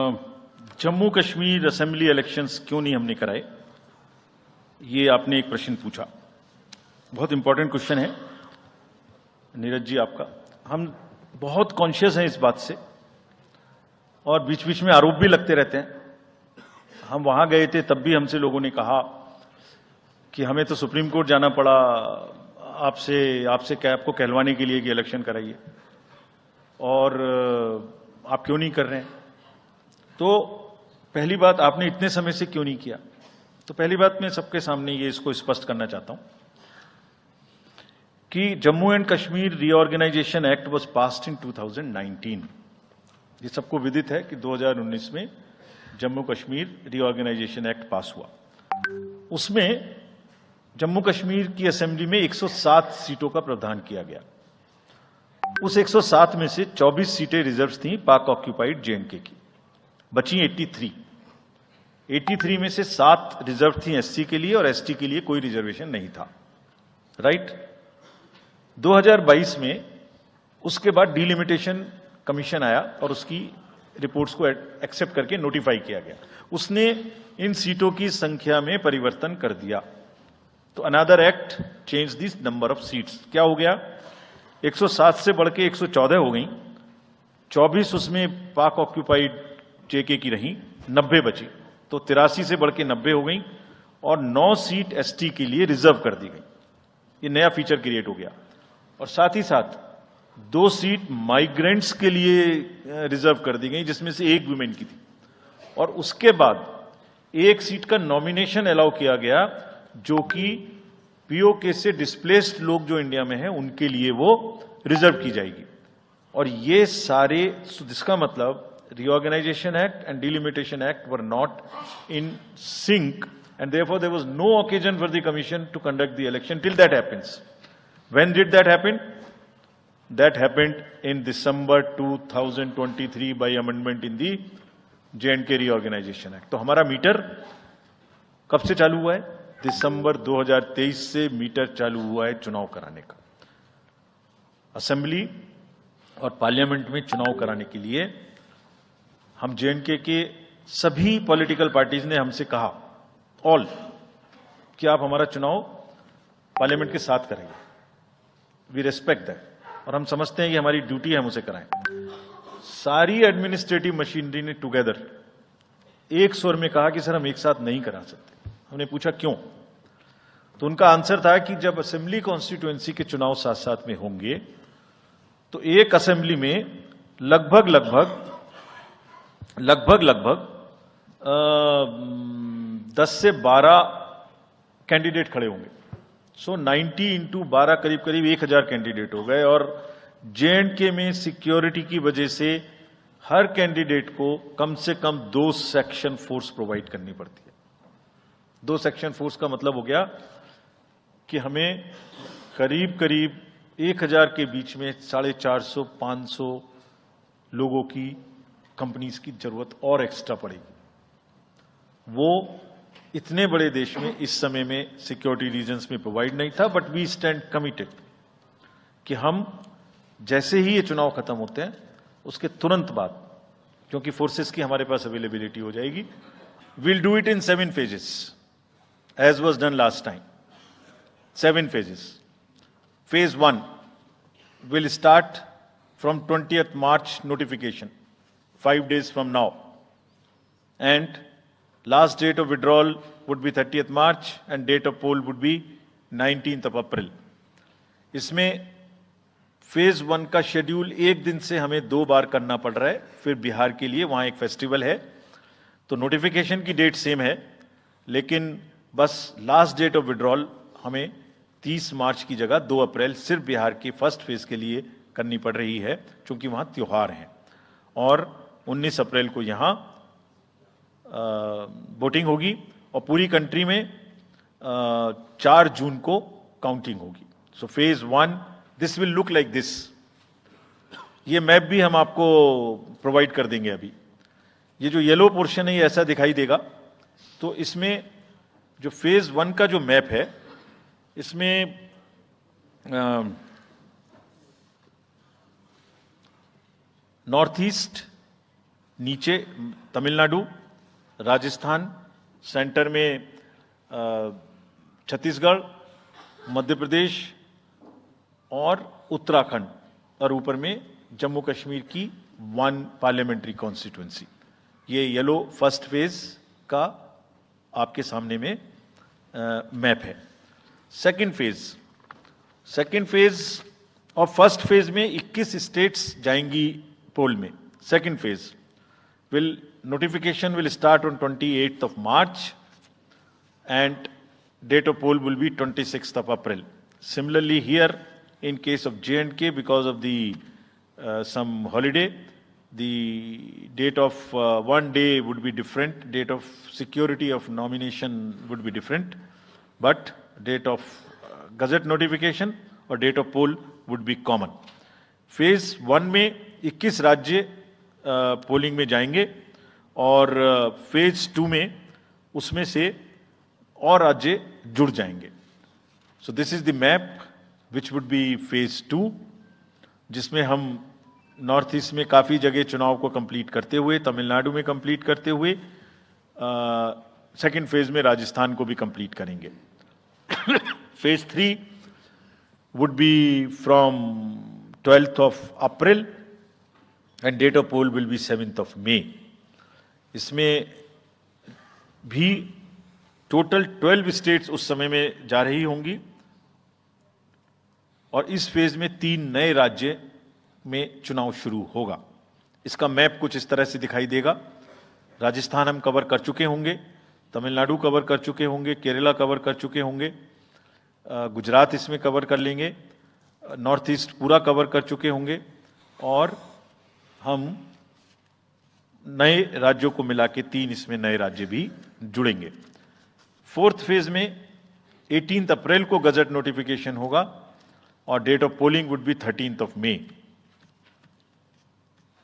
Jammu Kashmir assembly elections क्यों नहीं हमने कराए, ये आपने एक प्रश्न पूछा। बहुत इंपॉर्टेंट क्वेश्चन है नीरज जी आपका। हम बहुत कॉन्शियस हैं इस बात से और बीच बीच में आरोप भी लगते रहते हैं। हम वहां गए थे तब भी हमसे लोगों ने कहा कि हमें तो सुप्रीम कोर्ट जाना पड़ा आपसे क्या आपको कहलवाने के लिए कि इलेक्शन कराइए, और आप क्यों नहीं कर रहे हैं। तो पहली बात, आपने इतने समय से क्यों नहीं किया। तो पहली बात मैं सबके सामने ये इसको स्पष्ट करना चाहता हूं कि Jammu and Kashmir reorganisation act was passed in 2019। ये सबको विदित है कि 2019 में Jammu Kashmir reorganisation act pass हुआ। उसमें जम्मू कश्मीर की असेंबली में 107 सीटों का प्रावधान किया गया। उस 107 में से 24 सीटें रिजर्व थीं पाक ऑक्यूपाइड जेएंडके की, बची 83 में से 7 रिजर्व थी एससी के लिए और एसटी के लिए कोई रिजर्वेशन नहीं था। राइट। 2022 में उसके बाद डिलिमिटेशन कमीशन आया और उसकी रिपोर्ट्स को एक्सेप्ट करके नोटिफाई किया गया। उसने इन सीटों की संख्या में परिवर्तन कर दिया। तो another act change this number of seats. क्या हो गया, 107 से बढ़ के 114 हो गई, 24 उसमें पाक ऑक्यूपाइड जेके की रही, 90 बची, तो 83 से बढ़ के 90 हो गई और 9 सीट एसटी के लिए रिजर्व कर दी गई। ये नया फीचर क्रिएट हो गया। और साथ ही साथ 2 सीट माइग्रेंट्स के लिए रिजर्व कर दी गई, जिसमें से 1 वुमेन की थी। और उसके बाद 1 सीट का नॉमिनेशन अलाउ किया गया, जो कि पीओके से डिस्प्लेस्ड लोग जो इंडिया में हैं उनके लिए वो रिजर्व की जाएगी। और ये सारे, जिसका मतलब Reorganization Act and Delimitation Act were not in sync, and therefore there was no occasion for the Commission to conduct the election till that happens. When did that happen? That happened in December 2023 by amendment in the J&K Reorganization Act. तो हमारा metre कब से चालू हुआ है? दिसंबर 2023 से metre चालू हुआ है चुनाव कराने का। असेंबली और पार्लियामेंट में चुनाव कराने के लिए हम जेएनके के सभी पॉलिटिकल पार्टीज ने हमसे कहा, ऑल, कि आप हमारा चुनाव पार्लियामेंट के साथ करेंगे। वी रेस्पेक्ट दैट, और हम समझते हैं कि हमारी ड्यूटी है हम उसे कराएं। सारी एडमिनिस्ट्रेटिव मशीनरी ने टुगेदर एक स्वर में कहा कि सर हम एक साथ नहीं करा सकते। हमने पूछा क्यों, तो उनका आंसर था कि जब असेंबली कॉन्स्टिट्यूएंसी के चुनाव साथ साथ में होंगे तो एक असेंबली में लगभग 10 से 12 कैंडिडेट खड़े होंगे। सो 90 इंटू 12 करीब 1000 कैंडिडेट हो गए। और जेएंडके में सिक्योरिटी की वजह से हर कैंडिडेट को कम से कम 2 सेक्शन फोर्स प्रोवाइड करनी पड़ती है। 2 सेक्शन फोर्स का मतलब हो गया कि हमें करीब 1000 के बीच में 450-500 लोगों की, कंपनीज की जरूरत और एक्स्ट्रा पड़ेगी। वो इतने बड़े देश में इस समय में सिक्योरिटी रीजंस में प्रोवाइड नहीं था। बट वी स्टैंड कमिटेड कि हम जैसे ही ये चुनाव खत्म होते हैं उसके तुरंत बाद, क्योंकि फोर्सेस की हमारे पास अवेलेबिलिटी हो जाएगी, will do it in 7 phases as was done last time. 7 phases। Phase 1 will start from 20th March notification, 5 days from now, and last date of withdrawal would be 30th March and date of poll would be 19th of April. इसमें phase 1 का schedule एक दिन से हमें 2 बार करना पड़ रहा है। फिर बिहार के लिए वहां एक फेस्टिवल है, तो नोटिफिकेशन की डेट सेम है, लेकिन बस लास्ट डेट ऑफ विड्रॉल हमें 30 मार्च की जगह 2 अप्रैल सिर्फ बिहार के फर्स्ट फेज के लिए करनी पड़ रही है, क्योंकि वहां त्योहार हैं। और 19 अप्रैल को यहां वोटिंग होगी और पूरी कंट्री में 4 जून को काउंटिंग होगी। So phase 1 this will look like this. ये मैप भी हम आपको प्रोवाइड कर देंगे। अभी ये जो येलो पोर्शन है ये ऐसा दिखाई देगा। तो इसमें जो फेज 1 का जो मैप है, इसमें नॉर्थ ईस्ट, नीचे तमिलनाडु, राजस्थान, सेंटर में छत्तीसगढ़, मध्य प्रदेश और उत्तराखंड, और ऊपर में जम्मू कश्मीर की 1 पार्लियामेंट्री कॉन्स्टिट्यूंसी। ये येलो फर्स्ट फेज का आपके सामने में मैप है। सेकंड फेज और फर्स्ट फेज में 21 स्टेट्स जाएंगी पोल में। Second phase notification will start on 28th of March and date of poll will be 26th of April. Similarly here in case of J&K, because of the some holiday, the date of one day would be different, date of security of nomination would be different, but date of gazette notification और date of poll would be common. Phase 1 में 21 राज्य polling में जाएंगे और phase 2 में उसमें से और राज्य जुड़ जाएंगे। So this is the map which would be phase 2, जिसमें हम नॉर्थ ईस्ट में काफ़ी जगह चुनाव को कंप्लीट करते हुए, तमिलनाडु में कंप्लीट करते हुए, सेकेंड फेज में राजस्थान को भी कंप्लीट करेंगे। Phase 3 would be from 12th of April and date of poll will be 7th of May. इसमें भी टोटल 12 स्टेट्स उस समय में जा रही होंगी और इस फेज में 3 नए राज्य में चुनाव शुरू होगा। इसका मैप कुछ इस तरह से दिखाई देगा। राजस्थान हम कवर कर चुके होंगे, तमिलनाडु कवर कर चुके होंगे, केरला कवर कर चुके होंगे, गुजरात इसमें कवर कर लेंगे, नॉर्थ ईस्ट पूरा कवर कर चुके होंगे और हम नए राज्यों को मिला के 3 इसमें नए राज्य भी जुड़ेंगे। फोर्थ फेज में 18 अप्रैल को गजट नोटिफिकेशन होगा और date of polling would be 13th of May.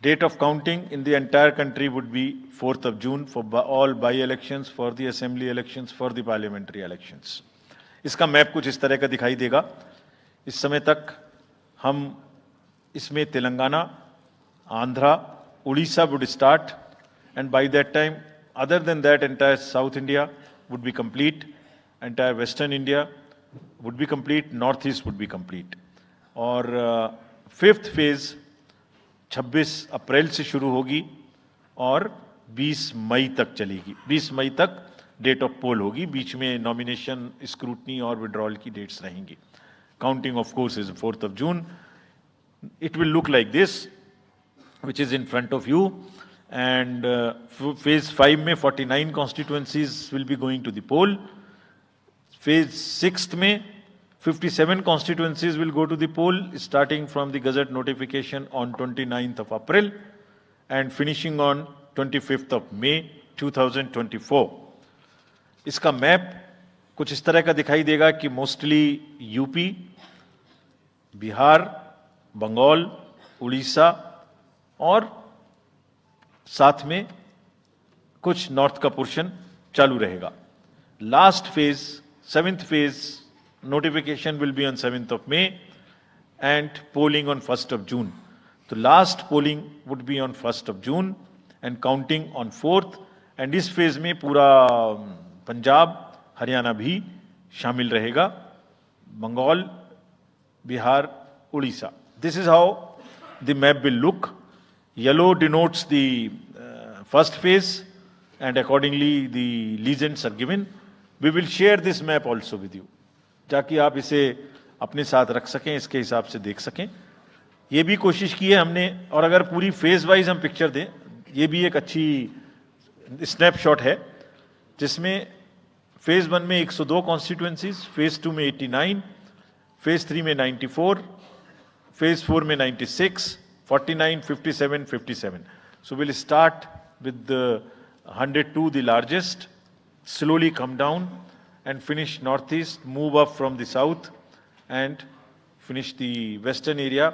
Date of counting in the entire country would be 4th of June for all by-elections, for the assembly elections, for the parliamentary elections. इसका map कुछ इस तरह का दिखाई देगा। इस समय तक हम इसमें Telangana, Andhra, Orissa would start, and by that time, other than that, entire South India would be complete, entire Western India would be complete, Northeast would be complete. और फिफ्थ फेज 26 अप्रैल से शुरू होगी और 20 मई तक चलेगी। 20 मई तक डेट ऑफ पोल होगी, बीच में नॉमिनेशन, स्क्रूटनी और विड्रॉल की डेट्स रहेंगी। Counting of course is 4th of June. It will look like this, which is in front of you, and phase 5 में 49 constituencies will be going to the poll. Phase 6 में 57 constituencies will go to the poll, starting from the Gazette notification on 29th of April and finishing on 25th of May 2024. इसका map कुछ इस तरह का दिखाई देगा कि मोस्टली यूपी, बिहार, बंगाल, उड़ीसा और साथ में कुछ नॉर्थ का पोर्शन चालू रहेगा। Last phase, 7th phase, notification will be on 7th of May and polling on 1st of June. तो last polling would be on 1st of June and counting on 4th, and इस phase में पूरा पंजाब, हरियाणा भी शामिल रहेगा, Bengal, Bihar, Orissa. This is how the map will look. Yellow denotes the first phase and accordingly the legends are given. We will share this map also with you, ताकि आप इसे अपने साथ रख सकें, इसके हिसाब से देख सकें। ये भी कोशिश की है हमने, और अगर पूरी फेज वाइज हम पिक्चर दें, ये भी एक अच्छी स्नैपशॉट है, जिसमें फेज 1 में 102 कॉन्स्टिट्यूएंसीज, फेज 2 में 89, फेज 3 में 94, फेज 4 में 96, 49, 57, 57. So we'll start with the 102, the largest, slowly come down and finish northeast, move up from the south and finish the western area.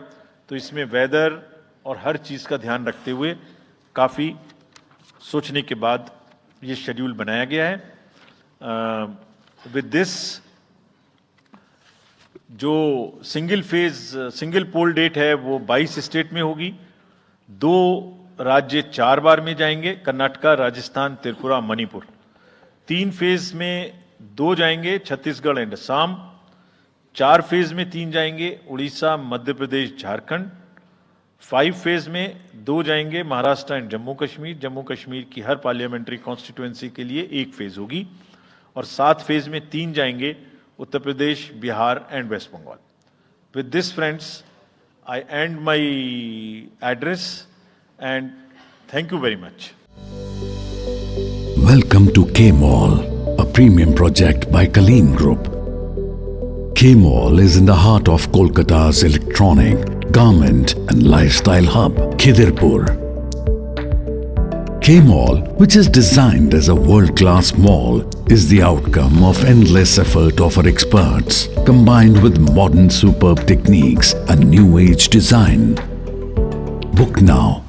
तो इसमें वेदर और हर चीज का ध्यान रखते हुए काफी सोचने के बाद ये शेड्यूल बनाया गया है। विद दिस, जो सिंगल पोल डेट है वो 22 स्टेट में होगी, 2 राज्य 4 बार में जाएंगे, कर्नाटका, राजस्थान, त्रिपुरा, मणिपुर। 3 फेज में 2 जाएंगे, छत्तीसगढ़ एंड असम। 4 फेज में 3 जाएंगे, उड़ीसा, मध्य प्रदेश, झारखंड। 5 फेज में 2 जाएंगे, महाराष्ट्र एंड जम्मू कश्मीर। जम्मू कश्मीर की हर पार्लियामेंट्री कॉन्स्टिट्यूएंसी के लिए 1 फेज होगी। और 7 फेज में 3 जाएंगे, Uttar Pradesh, Bihar and West Bengal. With this friends, I end my address and thank you very much. Welcome to K-Mall, a premium project by Kaleen Group. K-Mall is in the heart of Kolkata's electronic, garment and lifestyle hub, Khidirpur. K-Mall, which is designed as a world-class mall, is the outcome of endless effort of our experts, combined with modern superb techniques and new age design. Book now